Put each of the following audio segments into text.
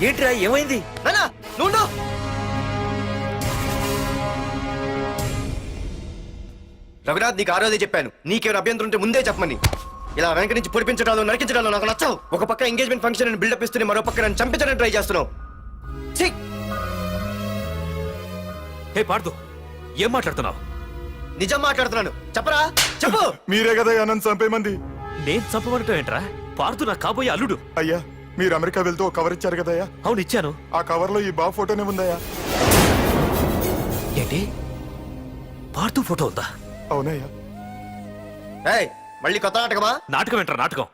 ఏంట్రా ఏమైంది? నానా నువ్వు రఘునాథ్, నీకు ఆ రోజే చెప్పాను, నీకేమైనా అభ్యంతరం ఉంటే ముందే చెప్పమని. ఇలా వెనక నుంచి పొడిపించడాలు నరికించడాలు నాకు నచ్చవు. ఒక పక్క ఎంగేజ్మెంట్ ఫంక్షన్ అని బిల్డప్ ఇస్తూనే మరో పక్క నన్ను చంపించడానికి ట్రై చేస్తున్నావు. హే పార్దు, ఏం మాట్లాడుతున్నావు? నిజం మాట్లాడుతున్నాను, చెప్పరా చెప్పు. మీరే కదా నన్ను చంపేమంది. నేను చంపమంటావు ఏంట్రా? పార్దు నా కాబోయే అల్లుడు. అయ్యా, మీరు అమెరికా వెళ్తూ ఒక కవర్ ఇచ్చారు కదయ్యా. అవును ఇచ్చాను. ఆ కవర్ లో ఈ బాబు ఫోటోనే ఉందయ్యా. ఏంటి, పార్దు ఫోటో ఉందా? అవునయ్యా. ఏయ్, మళ్ళీ కొత్త నాటకమా? నాటకం ఏంట్రా నాటకం?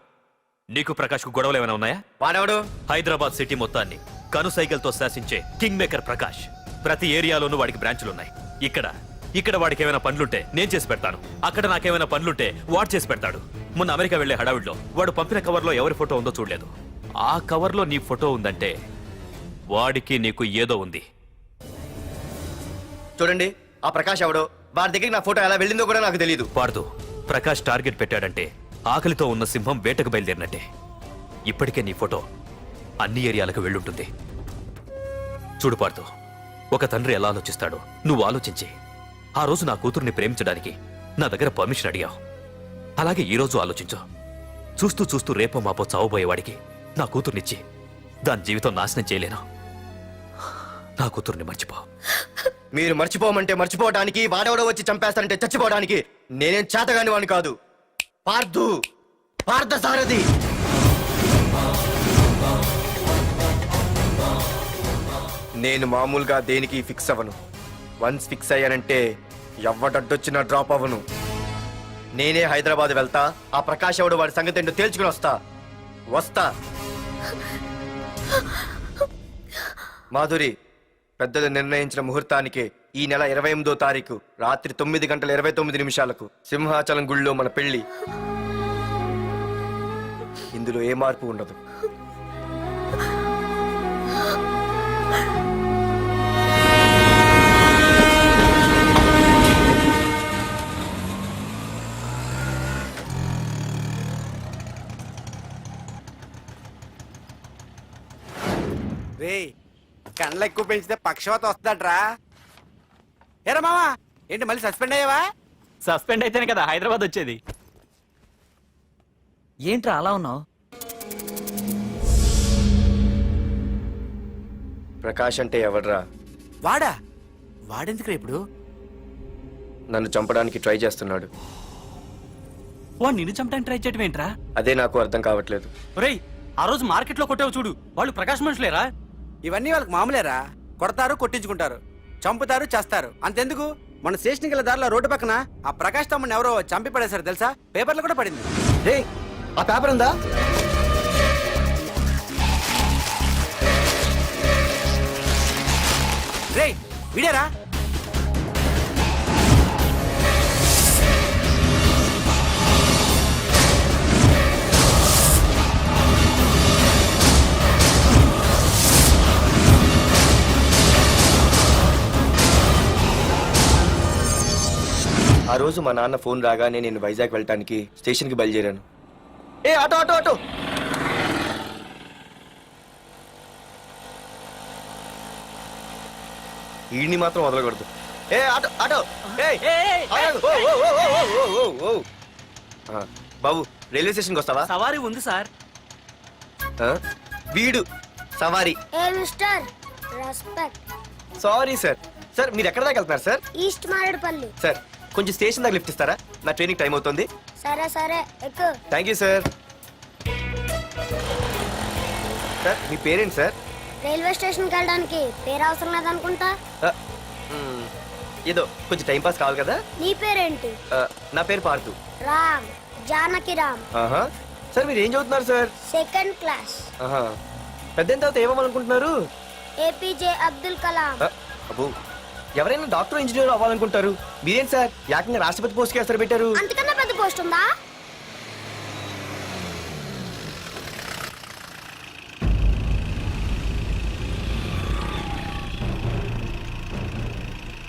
నీకు ప్రకాష్ కు గొడవలు ఏమైనా ఉన్నాయా? వాడెవడు? హైదరాబాద్ సిటీ మొత్తాన్ని కను సైకిల్తో శాసించే కింగ్ మేకర్ ప్రకాష్. ప్రతి ఏరియాలోనూ వాడికి బ్రాంచులున్నాయి. ఇక్కడ వాడికి ఏమైనా పనులుంటే నేను చేసి పెడతాను, అక్కడ నాకేమైనా పనులుంటే వాడు చేసి పెడతాడు. మొన్న అమెరికా వెళ్లే హడావిడిలో వాడు పంపిన కవర్లో ఎవరి ఫోటో ఉందో చూడలేదు. ఆ కవర్లో నీ ఫోటో ఉందంటే వాడికి నీకు ఏదో ఉంది. చూడండి, ఆ ప్రకాష్ ఎవడో, వాడి దగ్గరికి నా ఫోటో ఎలా వెళ్ళిందో కూడా నాకు తెలియదు. పార్దు, ప్రకాష్ టార్గెట్ పెట్టాడంటే ఆకలితో ఉన్న సింహం వేటకు బయలుదేరినట్టే. ఇప్పటికే నీ ఫోటో అన్ని ఏరియాలకు వెళ్ళుంటుంది. చూడు పార్దు, ఒక తండ్రి ఎలా ఆలోచిస్తాడో నువ్వు ఆలోచించి ఆ రోజు నా కూతుర్ని ప్రేమించడానికి నా దగ్గర పర్మిషన్ అడిగావు. అలాగే ఈ రోజు ఆలోచించు. చూస్తూ చూస్తూ రేపో మాపో చావబోయేవాడికి నా కూతుర్నిచ్చి దాని జీవితం నాశనం చేయలేను. నా కూతుర్ని మర్చిపో. మీరు మర్చిపోమంటే మర్చిపోవడానికి, వాడెవడో వచ్చి చంపేస్తానంటే చచ్చిపోవడానికి నేనేం చేతగాని వాడిని కాదు. పార్థసారథి. నేను మామూలుగా దేనికి ఫిక్స్ అవ్వను. వన్స్ ఫిక్స్ అయ్యానంటే ఎవ్వడడ్డొచ్చినా డ్రాప్ అవ్వను. నేనే హైదరాబాద్ వెళ్తా, ఆ ప్రకాష్ ఎవడు వాడి సంగతి ఏంటో తేల్చుకుని వస్తా. మాధురి, పెద్దలు నిర్ణయించిన ముహూర్తానికి ఈ నెల 28వ తారీఖు రాత్రి 9:29 సింహాచలం గుళ్ళో మన పెళ్లి. ఇందులో ఏ మార్పు ఉండదు. కండ్లు ఎక్కువ పెంచితే పక్షవాత వస్తుందట్రా. ఏరా మామా, ఏంటి మళ్ళీ సస్పెండ్ అయ్యావా? సస్పెండ్ అయితేనే కదా హైదరాబాద్ వచ్చేది. ఏంట్రా అలా ఉన్నావు? ప్రకాష్ అంటే ఎవడ్రా? వాడెందుకురా ఇప్పుడు? నన్ను చంపడానికి ట్రై చేస్తున్నాడు. వాడు నిన్ను చంపడానికి ట్రై చేయటం ఏంట్రా? అదే నాకు అర్థం కావట్లేదు. ఒరేయ్, ఆ రోజు మార్కెట్ లో కొట్టావు చూడు, వాళ్ళు ప్రకాష్ మనుషులేరా? ఇవన్నీ వాళ్ళకి మామూలేరా. కొడతారు, కొట్టించుకుంటారు, చంపుతారు, చేస్తారు, అంతెందుకు. మన స్టేషన్కి వెళ్ళే దారిలో రోడ్డు పక్కన ఆ ప్రకాష్ తమ్ముని ఎవరో చంపి పడేశారు తెలుసా? పేపర్లు కూడా పడింది. రే, ఆ పేపర్ ఉందా? రే విడారా? ఆ రోజు మా నాన్న ఫోన్ రాగానే నేను వైజాగ్ వెళ్ళటానికి స్టేషన్కి బయలుదేరాను. ఏ ఆటో ఆటో ఆటో! ఈడిని మాత్రం వదలకూడదు. ఏ ఆటో ఆటో! బాబు, రైల్వే స్టేషన్కి వస్తావా? సవారీ ఉంది సార్. వీడు సవారీ. Sorry sir. సార్, మీరు ఎక్కడ దాకా వెళ్తున్నారు సార్? ఈస్ట్ మారేడుపల్లి. సార్, కొంచెం స్టేషన్ దాకా లిఫ్ట్ ఇస్తారా? నా ట్రైనింగ్ టైం అవుతుంది. సరే ఎక్కు. Thank you sir. సార్, మీ పేరేంటి సార్? రైల్వే స్టేషన్కి వెళ్ళడానికి పేరు అవసరం లేదనుకుంటా. ఏదో కొంచెం టైం పాస్ కావాలి కదా. నీ పేరేంటి? నా పేరు పార్థు. రామ్, జానకి రామ్. సార్, మీరు ఏం చదువుతున్నారు సార్? Second class. పెద్ద తర్వాత ఏమనుకుంటున్నారు? ఏపీజే అబ్దుల్ కలాం. అబ్బో, ఎవరైనా డాక్టర్ ఇంజనీర్ అవ్వాలనుకుంటారు. మీరేం సార్ ఏకంగా రాష్ట్రపతి పోస్ట్ కి ఎసరు పెట్టారు? అంతకన్నా పెద్ద పోస్ట్ ఉందా?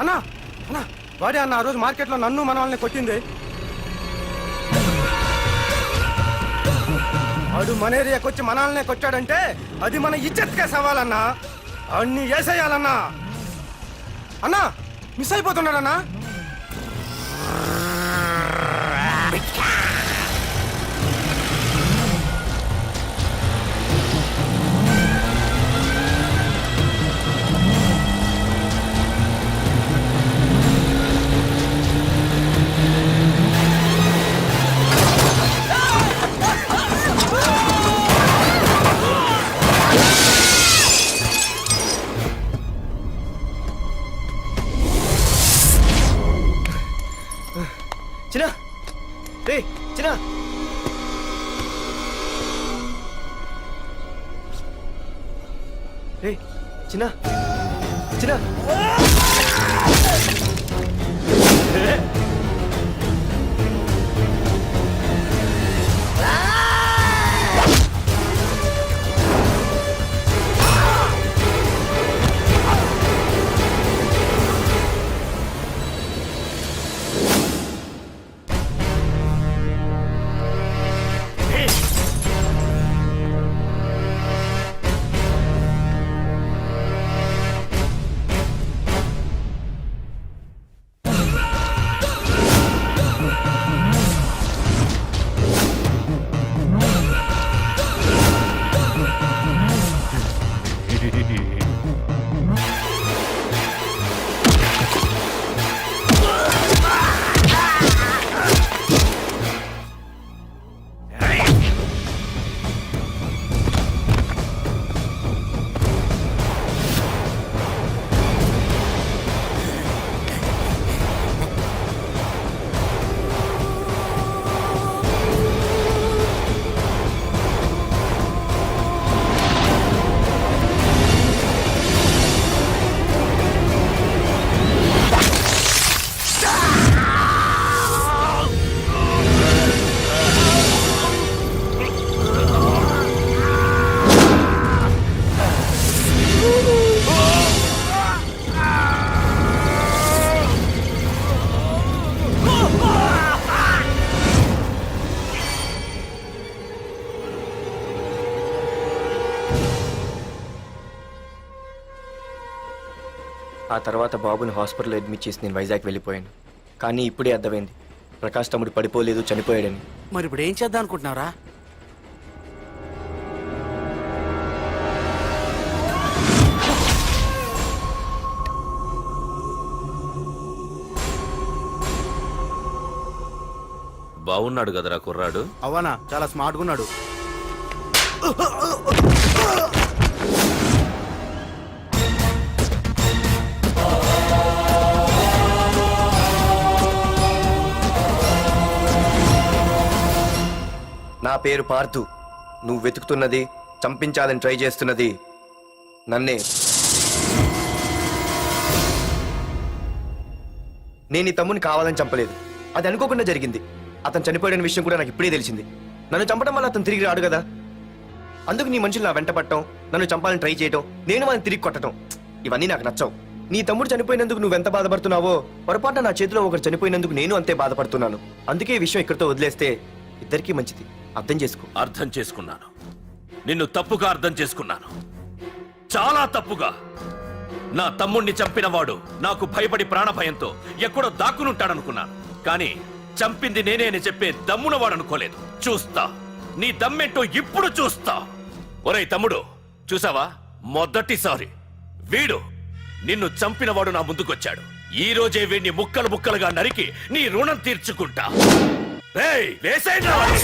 అన్నా అన్నా, వాడే అన్న ఆ రోజు మార్కెట్ లో నన్ను మన వాళ్ళని కొట్టింది. వాడు మన ఏరియాకి వచ్చి మనల్నే కొట్టాడంటే అది మన ఇజ్జత్కే సవాలన్నా. అన్ని వేసేయాలన్నా. అన్నా మిస్ అయిపోతున్నాడన్నా. చిన్న రే చిన్న రే చిన్న చిన్న ఆ తర్వాత బాబుని హాస్పిటల్లో అడ్మిట్ చేసి నేను వైజాగ్ వెళ్ళిపోయాను. కానీ ఇప్పుడే అర్థమైంది ప్రకాష్ తమ్ముడు పడిపోలేదు, చనిపోయాడని. మరి ఇప్పుడు ఏం చేద్దాం అనుకుంటున్నారా? బాగున్నాడు కదరా కుర్రాడు. అవనా చాలా స్మార్ట్గా ఉన్నాడు. నా పేరు పార్థు. నువ్వు వెతుకుతున్నది, చంపించాలని ట్రై చేస్తున్నది నన్నే. నేను ఈ తమ్ముని కావాలని చంపలేదు, అది అనుకోకుండా జరిగింది. అతను చనిపోయిన విషయం కూడా నాకు ఇప్పుడే తెలిసింది. నన్ను చంపడం వల్ల అతను తిరిగి రాడు కదా. అందుకు నీ మనుషులు నా వెంట పట్టడం, నన్ను చంపాలని ట్రై చేయడం, నేను వాళ్ళని తిరిగి కొట్టడం, ఇవన్నీ నాకు నచ్చవు. నీ తమ్ముడు చనిపోయినందుకు నువ్వెంత బాధపడుతున్నావో పొరపాటున నా చేతిలో ఒకరు చనిపోయినందుకు నేను అంతే బాధపడుతున్నాను. అందుకే ఈ విషయం ఇక్కడితో వదిలేస్తే ఇద్దరికీ మంచిది. అర్థం చేసుకో. అర్థం చేసుకున్నాను. నిన్ను తప్పుగా అర్థం చేసుకున్నాను, చాలా తప్పుగా. నా తమ్ముణ్ణి చంపినవాడు నాకు భయపడి ప్రాణభయంతో ఎక్కడో దాక్కునుంటాడనుకున్నాను. కానీ చంపింది నేనే అని చెప్పే దమ్మునవాడనుకోలేదు. చూస్తా, నీ దమ్మెంటో ఇప్పుడు చూస్తా. ఒరేయ్ తమ్ముడు, చూసావా, మొదటిసారి వీడు నిన్ను చంపినవాడు నా ముందుకొచ్చాడు. ఈ రోజే వీడిని ముక్కలు ముక్కలుగా నరికి నీ రుణం తీర్చుకుంటా. ఏయ్, వేసేయండి రా వాడిని.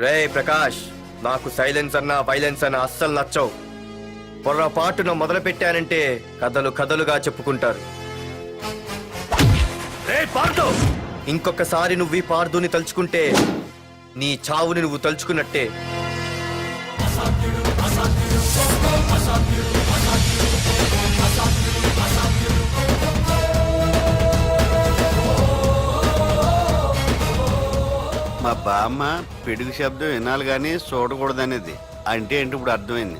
రే ప్రకాష్, నాకు సైలెన్స్ అన్నా వైలెన్స్ అన్నా అస్సలు నచ్చవు. పొర్రపాటున మొదలు పెట్టానంటే కథలు కథలుగా చెప్పుకుంటారు. రేయ్ పార్థు, ఇంకొకసారి నువ్వు ఈ పార్థుని తలుచుకుంటే నీ చావుని నువ్వు తలుచుకున్నట్టే. మా బామ్మ పిడుగు శబ్దం వినాలి కానీ చూడకూడదనేది. అంటే ఏంటి ఇప్పుడు అర్థమైంది.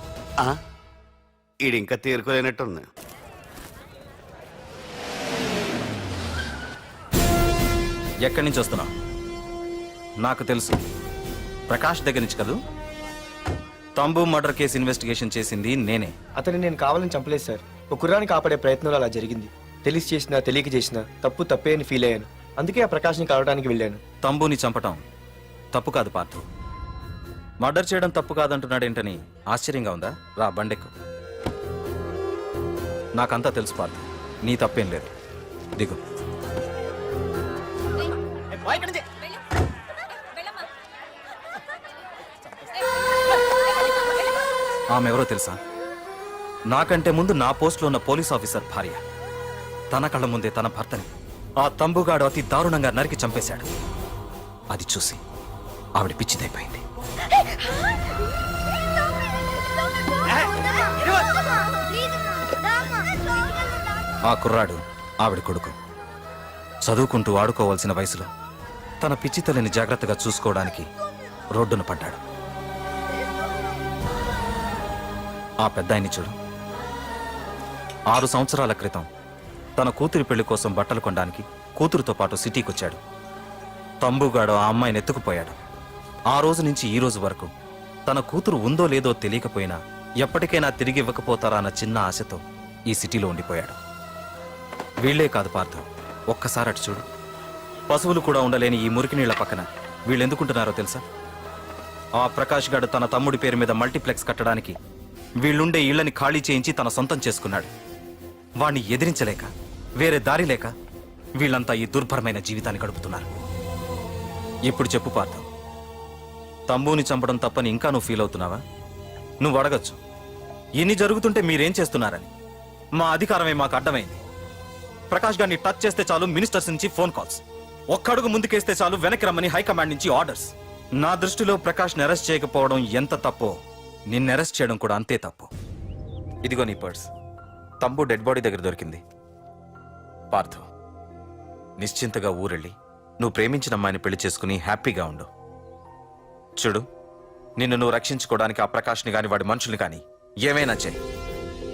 ఈడు ఇంకా తేరుకోలేనట్టుంది. ఎక్కడి నుంచి వస్తున్నావు? నాకు తెలుసు, ప్రకాష్ దగ్గర నుంచి కదూ. తంబు మర్డర్ కేసు ఇన్వెస్టిగేషన్ చేసింది నేనే. అతన్ని నేను కావాలని చంపలేదు సార్. ఒక కుర్రాన్ని కాపాడే ప్రయత్నంలో అలా జరిగింది. తెలిసి చేసినా తెలియక చేసినా తప్పు తప్పే అని ఫీల్ అయ్యాను. అందుకే ఆ ప్రకాష్ని కలవడానికి వెళ్ళాను. తంబుని చంపటం తప్పు కాదు పార్థు. మర్డర్ చేయడం తప్పు కాదంటున్నాడేంటని ఆశ్చర్యంగా ఉందా? రా బండెక్కు. నాకంతా తెలుసు పార్థు, నీ తప్పేం లేదు. దిగు. ఆమె ఎవరో తెలుసా? నాకంటే ముందు నా పోస్టులో ఉన్న పోలీస్ ఆఫీసర్ భార్య. తన కళ్ళ ముందే తన భర్తని ఆ తంబుగాడు అతి దారుణంగా నరికి చంపేశాడు. అది చూసి ఆవిడ పిచ్చిదైపోయింది. ఆ కుర్రాడు ఆవిడ కొడుకు. చదువుకుంటూ ఆడుకోవాల్సిన వయసులో తన పిచ్చి తల్లిని జాగ్రత్తగా చూసుకోవడానికి రోడ్డున పడ్డాడు. ఆ పెద్దాయన్ని చూడు. 6 సంవత్సరాల క్రితం తన కూతురి పెళ్లి కోసం బట్టలు కొనడానికి కూతురుతో పాటు సిటీకి వచ్చాడు. తంబుగాడు ఆ అమ్మాయిని ఎత్తుకుపోయాడు. ఆ రోజు నుంచి ఈ రోజు వరకు తన కూతురు ఉందో లేదో తెలియకపోయినా ఎప్పటికైనా తిరిగి ఇవ్వకపోతారా అన్న చిన్న ఆశతో ఈ సిటీలో ఉండిపోయాడు. వీళ్లే కాదు పార్థు, ఒక్కసారి అటు చూడు. పశువులు కూడా ఉండలేని ఈ మురికి నీళ్ల పక్కన వీళ్ళెందుకుంటున్నారో తెలుసా? ఆ ప్రకాష్ గాడు తన తమ్ముడి పేరు మీద మల్టీప్లెక్స్ కట్టడానికి వీళ్ళుండే ఇళ్లని ఖాళీ చేయించి తన సొంతం చేసుకున్నాడు. వాణ్ణి ఎదిరించలేక వేరే దారి లేక వీళ్ళంతా ఈ దుర్భరమైన జీవితాన్ని గడుపుతున్నారు. ఇప్పుడు చెప్పు పార్థు, తంబుని చంపడం తప్పని ఇంకా నువ్వు ఫీల్ అవుతున్నావా? నువ్వు అడగచ్చు, ఇన్ని జరుగుతుంటే మీరేం చేస్తున్నారని. మా అధికారమే మాకు అడ్డమైంది. ప్రకాష్ గారిని టచ్ చేస్తే చాలు మినిస్టర్స్ నుంచి ఫోన్ కాల్స్, ఒక్కడుగు ముందుకేస్తే చాలు వెనక్కి రమ్మని హైకమాండ్ నుంచి ఆర్డర్స్. నా దృష్టిలో ప్రకాష్ని అరెస్ట్ చేయకపోవడం ఎంత తప్పో నిన్ను అరెస్ట్ చేయడం కూడా అంతే తప్పు. ఇదిగో నీ పర్స్. తంబు డెడ్ బాడీ దగ్గర దొరికింది. పార్థు, నిశ్చింతగా ఊరెళ్ళి నువ్వు ప్రేమించిన అమ్మాయిని పెళ్లి చేసుకుని హ్యాపీగా ఉండు. చూడు, నిన్ను నువ్వు రక్షించుకోవడానికి ఆ ప్రకాష్ని కాని వాడి మనుషుల్ని కానీ ఏమైనా చేయి.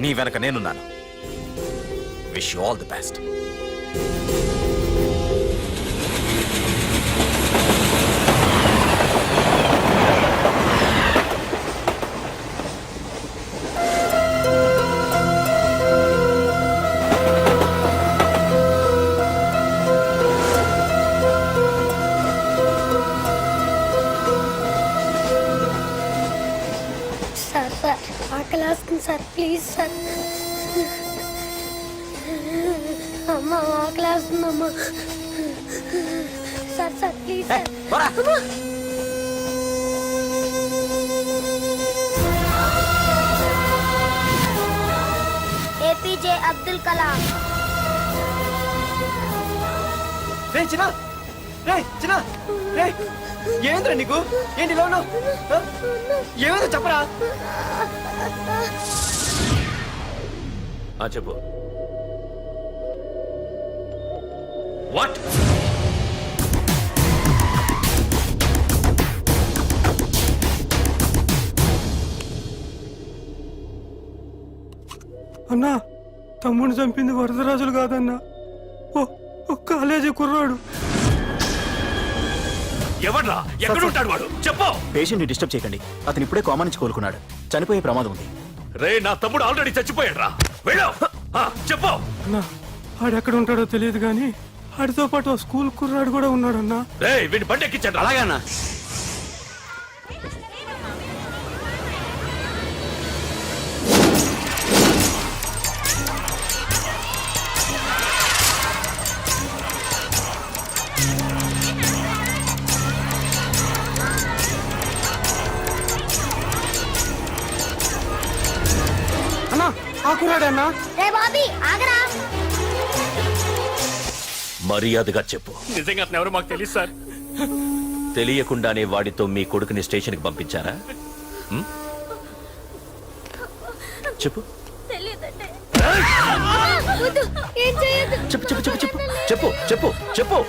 నీ వెనక నేనున్నాను. Wish you all the best. Sir sir ఆకలి వేస్తుంది సార్, ప్లీజ్ సార్. అమ్మ ఆకలి వేస్తుంది అమ్మ. Sir sir please sir. APJ Abdul Kalam. రే చిన్న, రే చిన్న, రే ఏంద్రా నీకు? ఏంటి ఇలా ఉన్నావు? ఏమైందో చెప్పరా? చెప్పు. వాట్? అన్నా, తమ్ముడిని చంపింది వరదరాజులు కాదన్నా, ఓ కాలేజీ కుర్రాడు. ఎవడ్రా? ఎక్కడ ఉంటాడు వాడు? చెప్పు. పేషెంట్ ని డిస్టర్బ్ చేయకండి. అతను ఇప్పుడే కోమా నుంచి కోలుకున్నాడు. చనిపోయే ప్రమాదం ఉంది. రే, నా తమ్ముడు ఆల్రెడీ చచ్చిపోయాడు రా. వెళ్ళు. చెప్పు. అన్నా, ఆడెక్కడ ఉంటాడో తెలియదు కానీ ఆడితో పాటు ఆ స్కూల్ కుర్రాడు కూడా ఉన్నాడన్నా. రే, వీడిని బండి ఎక్కించండి. అలాగన్నా. అన్నా, ఆ కుర్రాడన్నా. రే బాబీ ఆగరా. మర్యాదగా చెప్పు. నిజంగా అతను ఎవరో మాకు తెలియదు సార్. తెలియకుండానే వాడితో మీ కొడుకుని స్టేషన్కి పంపించారా? చెప్పు. ఏం చేయొద్దు. చెప్పు చెప్పు చెప్పు చెప్పు చెప్పు చెప్పు చెప్పు.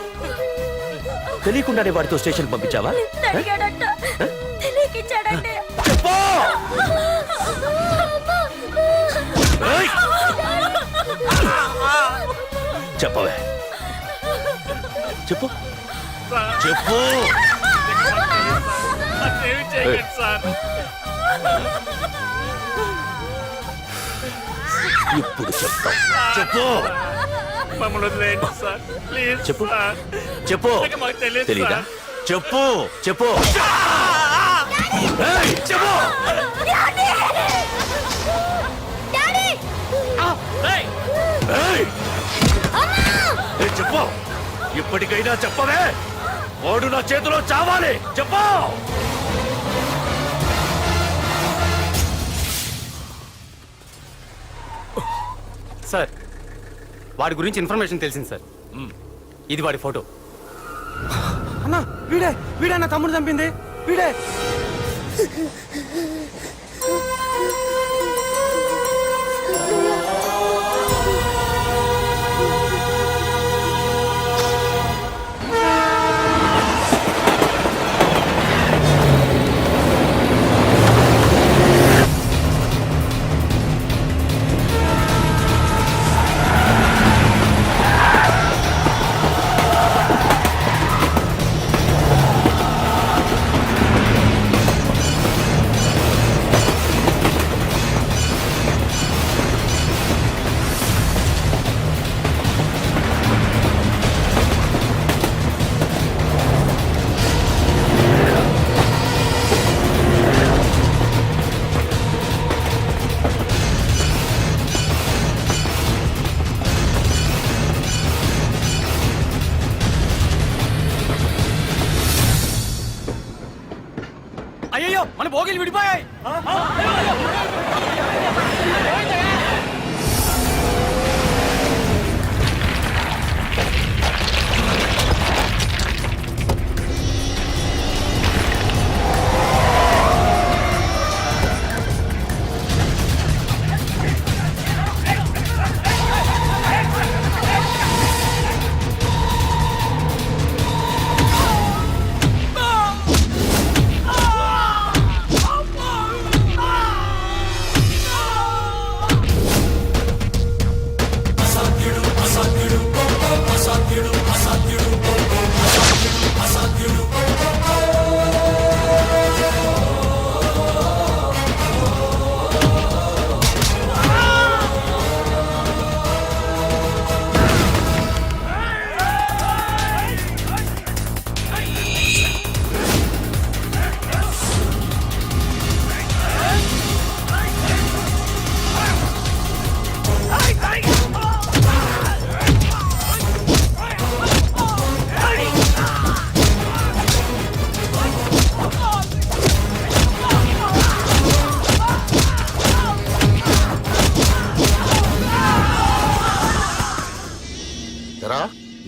తెలియకుండానే వాడితో స్టేషన్కి పంపించావా? చెప్పు. ఏయ్! చెప్పవే చెప్పు చెప్పు ఇప్పుడు చెప్తావు చెప్పు చెప్పు చెప్పు తెలీదా చెప్పు చెప్పు ఏయ్, చెప్పు ఏయ్! ఏయ్, చెప్పు ఇప్పటికైనా చెప్పవే వాడు నా చేతిలో చావాలి చెప్పు సార్ వాడి గురించి ఇన్ఫర్మేషన్ తెలిసింది సార్. ఇది వాడి ఫోటో. అన్నా వీడే నా తమ్ముడు చంపింది వీడే. అయ్యో మన బోగిలు విడిపోయాయి.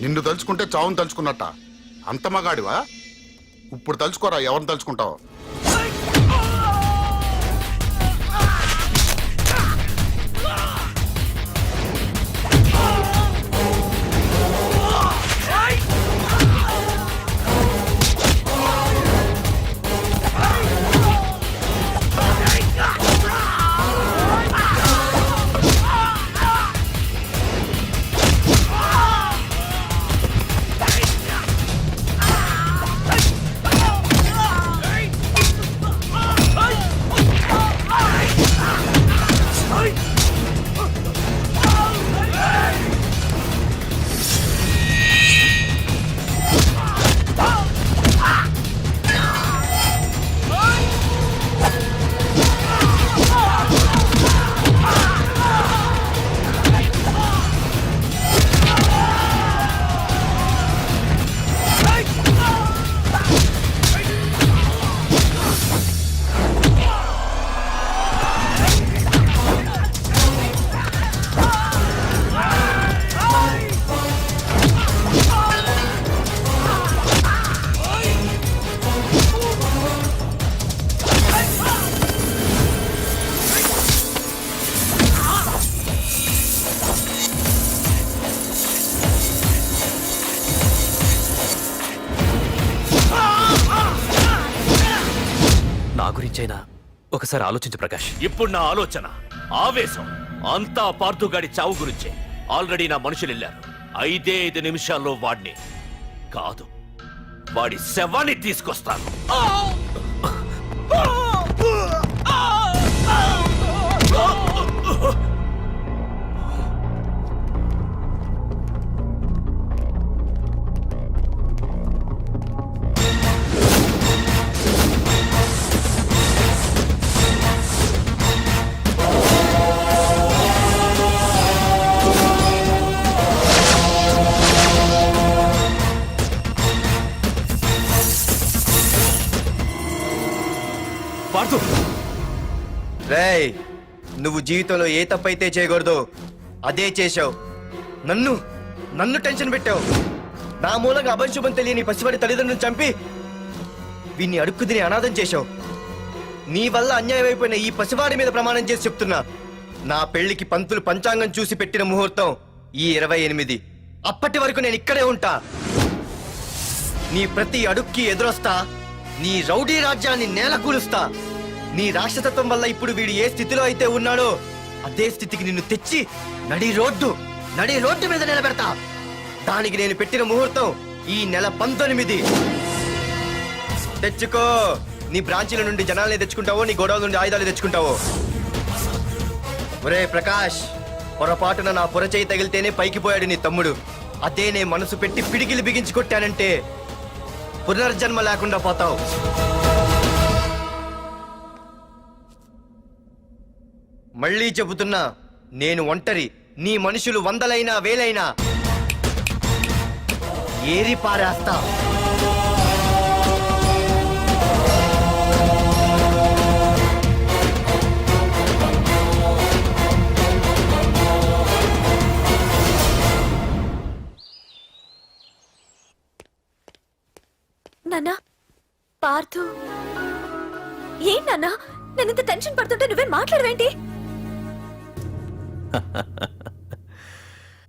నిన్ను తలుచుకుంటే చావును తలుచుకున్నట్ట. అంత మగాడివా? ఇప్పుడు తలుచుకోరా ఎవరిని తలుచుకుంటావు. నా గురించైనా ఒకసారి ఆలోచించు ప్రకాష్. ఇప్పుడు నా ఆలోచన, ఆవేశం అంతా పార్థుగాడి చావు గురించే. ఆల్రెడీ నా మనుషులు వెళ్ళారు. 5 నిమిషాల్లో వాడిని కాదు, వాడి శవాన్ని తీసుకొస్తాను. పార్థు, రేయ్, నువ్వు జీవితంలో ఏ తప్పైతే చేయకూడదు అదే చేశావు. నన్ను టెన్షన్ పెట్టావు. నా మూలంగా అభంశుభం తెలియని పసివాడి తల్లిదండ్రులను చంపి వీన్ని అడుక్కు తిని అనాథం చేశావు. నీ వల్ల అన్యాయం అయిపోయిన ఈ పసివాడి మీద ప్రమాణం చేసి చెప్తున్నా, నా పెళ్లికి పంతులు పంచాంగం చూసి పెట్టిన ముహూర్తం ఈ 28. అప్పటి వరకు నేను ఇక్కడే ఉంటా. నీ ప్రతి అడుక్కి ఎదురొస్తా. నీ రౌడీ రాజ్యాన్ని నేలకూలుస్తా. నీ రాక్షసత్వం వల్ల ఇప్పుడు వీడు ఏ స్థితిలో అయితే ఉన్నాడో అదే స్థితికి నిన్ను తెచ్చి నడి రోడ్డు మీద నిలబెడతా. దానికి నేను పెట్టిన ముహూర్తం ఈ నెల 19. తెచ్చుకో. నీ బ్రాంచీల నుండి జనాల్ని తెచ్చుకుంటావో, నీ గోడౌన్ నుండి ఆయుధాలు తెచ్చుకుంటావో. ఒరే ప్రకాష్, పొరపాటున నా పొరచేయి తగిలితేనే పైకి పోయాడు నీ తమ్ముడు. అదే నే మనసు పెట్టి పిడికిలి బిగించి కొట్టానంటే పునర్జన్మ లేకుండా పోతావు. మళ్ళీ చెబుతున్నా, నేను ఒంటరి. నీ మనుషులు 100లైనా 1000లైనా ఏరి పారేస్తా. నాన్నా, పార్థు ఏం నాన్నా? నేను ఇంత టెన్షన్ పడుతుంటే నువ్వేం మాట్లాడవేంటి?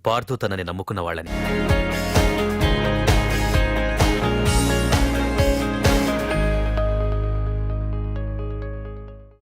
పార్థు తనని నమ్ముకున్న వాళ్ళని